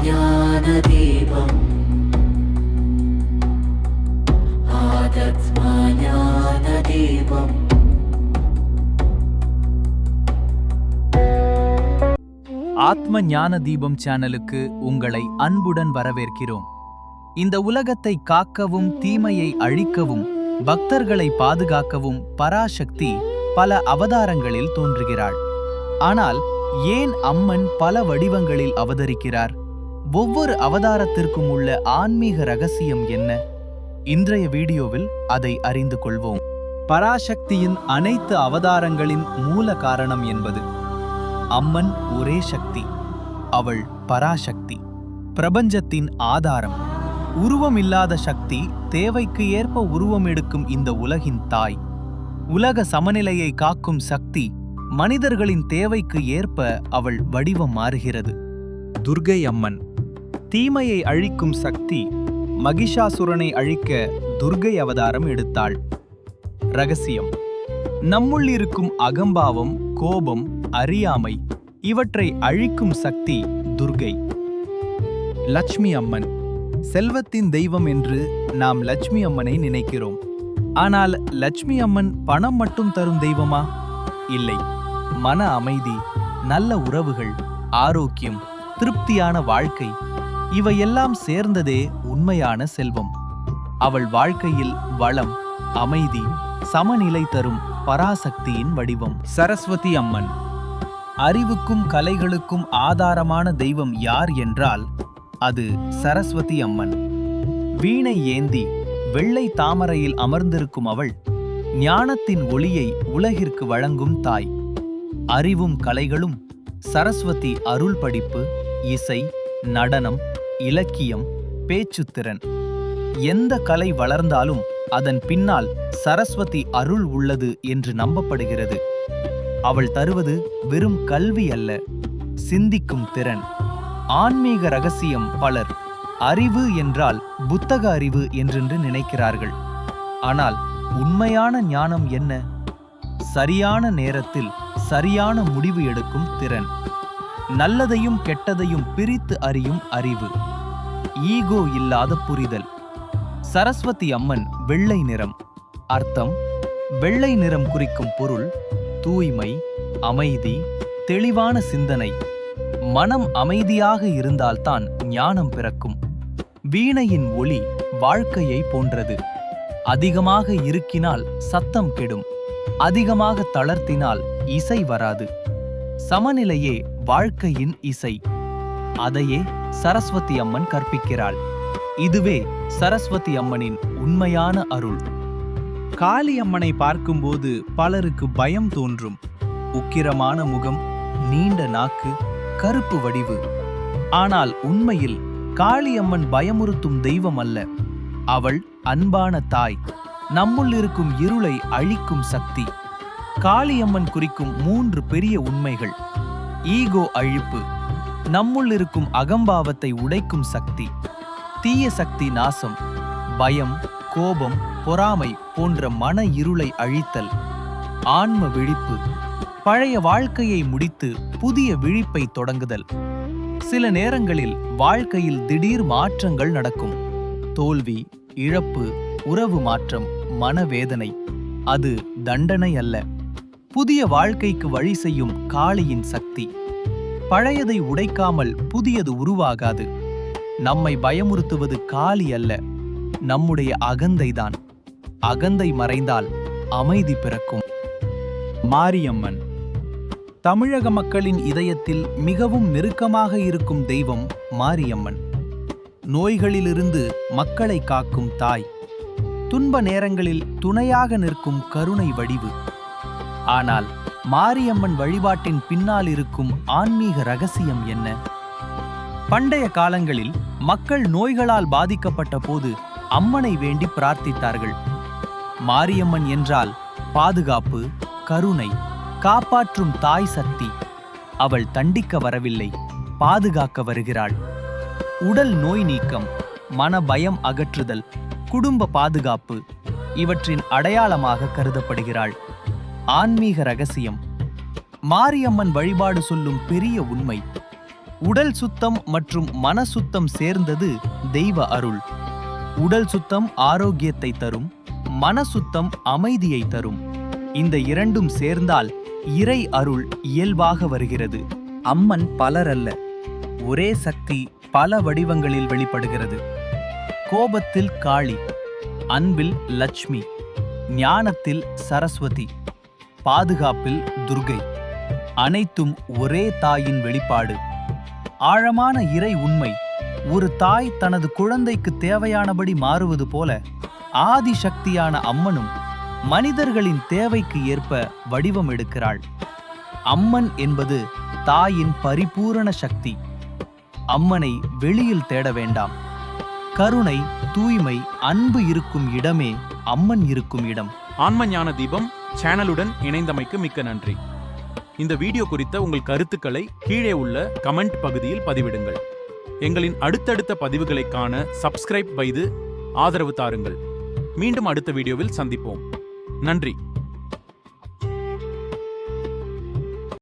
आत्मज्ञानदीपम् आत्मज्ञानदीपम् ஆத்ம ஞான தீபம் சேனலுக்கு உங்களை அன்புடன் வரவேற்கிறோம். இந்த உலகத்தை காக்கவும் தீமையை அழிக்கவும் பக்தர்களை பாதுகாக்கவும் பராசக்தி பல அவதாரங்களில் தோன்றுகிறாள். ஆனால் ஏன் அம்மன் பல வடிவங்களில் அவதரிக்கிறார்? ஒவ்வொரு அவதாரத்திற்கும் உள்ள ஆன்மீக ரகசியம் என்ன? இன்றைய வீடியோவில் அதை அறிந்து கொள்வோம். பராசக்தியின் அனைத்து அவதாரங்களின் மூல காரணம் என்பது அம்மன் ஒரே சக்தி. அவள் பராசக்தி, பிரபஞ்சத்தின் ஆதாரம். உருவமில்லாத சக்தி, தேவைக்கு ஏற்ப உருவம் எடுக்கும் இந்த உலகின் தாய். உலக சமநிலையை காக்கும் சக்தி, மனிதர்களின் தேவைக்கு ஏற்ப அவள் வடிவம் மாறுகிறது. துர்க்கை அம்மன், தீமையை அழிக்கும் சக்தி. மகிஷாசுரனை அழிக்க துர்க்கை அவதாரம் எடுத்தாள். ரகசியம்: நம்முள் இருக்கும் அகம்பாவம், கோபம், அறியாமை இவற்றை அழிக்கும் சக்தி துர்க்கை. லட்சுமி அம்மன், செல்வத்தின் தெய்வம் என்று நாம் லட்சுமி அம்மனை நினைக்கிறோம். ஆனால் லட்சுமி அம்மன் பணம் மட்டும் தரும் தெய்வமா? இல்லை. மன அமைதி, நல்ல உறவுகள், ஆரோக்கியம், திருப்தியான வாழ்க்கை இவையெல்லாம் சேர்ந்ததே உண்மையான செல்வம். அவள் வாழ்க்கையில் வளம், அமைதி, சமநிலை தரும் பராசக்தியின் வடிவம். சரஸ்வதி அம்மன், அறிவுக்கும் கலைகளுக்கும் ஆதாரமான தெய்வம் யார் என்றால் அது சரஸ்வதி அம்மன். வீணை ஏந்தி வெள்ளை தாமரையில் அமர்ந்திருக்கும் அவள் ஞானத்தின் ஒளியை உலகிற்கு வழங்கும் தாய். அறிவும் கலைகளும் சரஸ்வதி அருள் படிப்பு, இசை, நடனம், இலக்கியம், பேச்சுத்திறன். எந்த கலை வளர்ந்தாலும் அதன் பின்னால் சரஸ்வதி அருள் உள்ளது என்று நம்பப்படுகிறது. அவள் தருவது வெறும் கல்வி அல்ல, சிந்திக்கும் திறன். ஆன்மீக ரகசியம்: பலர் அறிவு என்றால் புத்தக அறிவு என்றென்று நினைக்கிறார்கள். ஆனால் உண்மையான ஞானம் என்ன? சரியான நேரத்தில் சரியான முடிவு எடுக்கும் திறன், நல்லதையும் கெட்டதையும் பிரித்து அறியும் அறிவு, ஈகோ இல்லாத புரிதல். சரஸ்வதி அம்மன் வெள்ளை நிறம். அர்த்தம்: வெள்ளை நிறம் குறிக்கும் பொருள் தூய்மை, அமைதி, தெளிவான சிந்தனை. மனம் அமைதியாக இருந்தால்தான் ஞானம் பிறக்கும். வீணையின் ஒளி வாழ்க்கையை போன்றது. அதிகமாக இருக்கினால் சத்தம் கெடும், அதிகமாக தளர்த்தினால் இசை வராது. சமநிலையே வாழ்க்கையின் இசை. அதையே சரஸ்வதி அம்மன் கற்பிக்கிறாள். இதுவே சரஸ்வதி அம்மனின் உண்மையான அருள். காளி அம்மனை பார்க்கும்போது பலருக்கு பயம் தோன்றும். உக்கிரமான முகம், நீண்ட நாக்கு, கருப்பு வடிவு. ஆனால் உண்மையில் காளி அம்மன் பயமுறுத்தும் தெய்வம் அல்ல. அவள் அன்பான தாய், நம்முள் இருக்கும் இருளை அழிக்கும் சக்தி. காளியம்மன் குறிக்கும் 3 பெரிய உண்மைகள்: ஈகோ அழிப்பு, நம்முள் இருக்கும் அகம்பாவத்தை உடைக்கும் சக்தி; தீய சக்தி நாசம், பயம், கோபம், பொறாமை போன்ற மன இருளை அழித்தல்; ஆன்ம விழிப்பு, பழைய வாழ்க்கையை முடித்து புதிய விழிப்பை தொடங்குதல். சில நேரங்களில் வாழ்க்கையில் திடீர் மாற்றங்கள் நடக்கும். தோல்வி, இழப்பு, உறவு மாற்றம், மனவேதனை. அது தண்டனை அல்ல, புதிய வாழ்க்கைக்கு வழி செய்யும் காளியின் சக்தி. பழையதை உடைக்காமல் புதியது உருவாகாது. நம்மை பயமுறுத்துவது காளி அல்ல, நம்முடைய அகந்தைதான். அகந்தை மறைந்தால் அமைதி பிறக்கும். மாரியம்மன், தமிழக மக்களின் இதயத்தில் மிகவும் நெருக்கமாக இருக்கும் தெய்வம் மாரியம்மன். நோய்களிலிருந்து மக்களை காக்கும் தாய், துன்ப நேரங்களில் துணையாக நிற்கும் கருணை வடிவு. ஆனால் மாரியம்மன் வழிபாட்டின் பின்னால் இருக்கும் ஆன்மீக ரகசியம் என்ன? பண்டைய காலங்களில் மக்கள் நோய்களால் பாதிக்கப்பட்ட போது அம்மனை வேண்டி பிரார்த்தித்தார்கள். மாரியம்மன் என்றால் பாதுகாப்பு, கருணை, காப்பாற்றும் தாய் சக்தி. அவள் தண்டிக்க வரவில்லை, பாதுகாக்க வருகிறாள். உடல் நோய் நீக்கம், மன பயம் அகற்றுதல், குடும்ப பாதுகாப்பு இவற்றின் அடையாளமாக கருதப்படுகிறாள். ஆன்மீக ரகசியம்: மாரியம்மன் வழிபாடு சொல்லும் பெரிய உண்மை: உடல் சுத்தம் மற்றும் மன சுத்தம் சேர்ந்தது தெய்வ அருள். உடல் சுத்தம் ஆரோக்கியத்தை தரும், மன சுத்தம் அமைதியை தரும். இந்த இரண்டும் சேர்ந்தால் இறை அருள் இயல்பாக வருகிறது. அம்மன் பலரல்ல, ஒரே சக்தி பல வடிவங்களில் வெளிப்படுகிறது. கோபத்தில் காளி, அன்பில் லட்சுமி, ஞானத்தில் சரஸ்வதி, பாதுகாப்பில் துர்கை. அனைத்தும் ஒரே தாயின் வெளிப்பாடு. ஆழமான இறை உண்மை, ஒரு தாய் தனது குழந்தைக்கு தேவையானபடி மாறுவது போல ஆதி சக்தியான அம்மனும் மனிதர்களின் தேவைக்கு ஏற்ப வடிவம் எடுக்கிறாள். அம்மன் என்பது தாயின் பரிபூரண சக்தி. அம்மனை வெளியில் தேட வேண்டாம். கருணை, தூய்மை, அன்பு இருக்கும் இடமே அம்மன் இருக்கும் இடம். ஆன்ம ஞான தீபம் சேனலுடன் இணைந்தமைக்கு மிக்க நன்றி. இந்த வீடியோ குறித்த உங்கள் கருத்துக்களை கீழே உள்ள கமெண்ட் பகுதியில் பதிவிடுங்கள். எங்களின் அடுத்தடுத்த பதிவுகளை காண சப்ஸ்கிரைப் செய்து ஆதரவு தாருங்கள். மீண்டும் அடுத்த வீடியோவில் சந்திப்போம். நன்றி.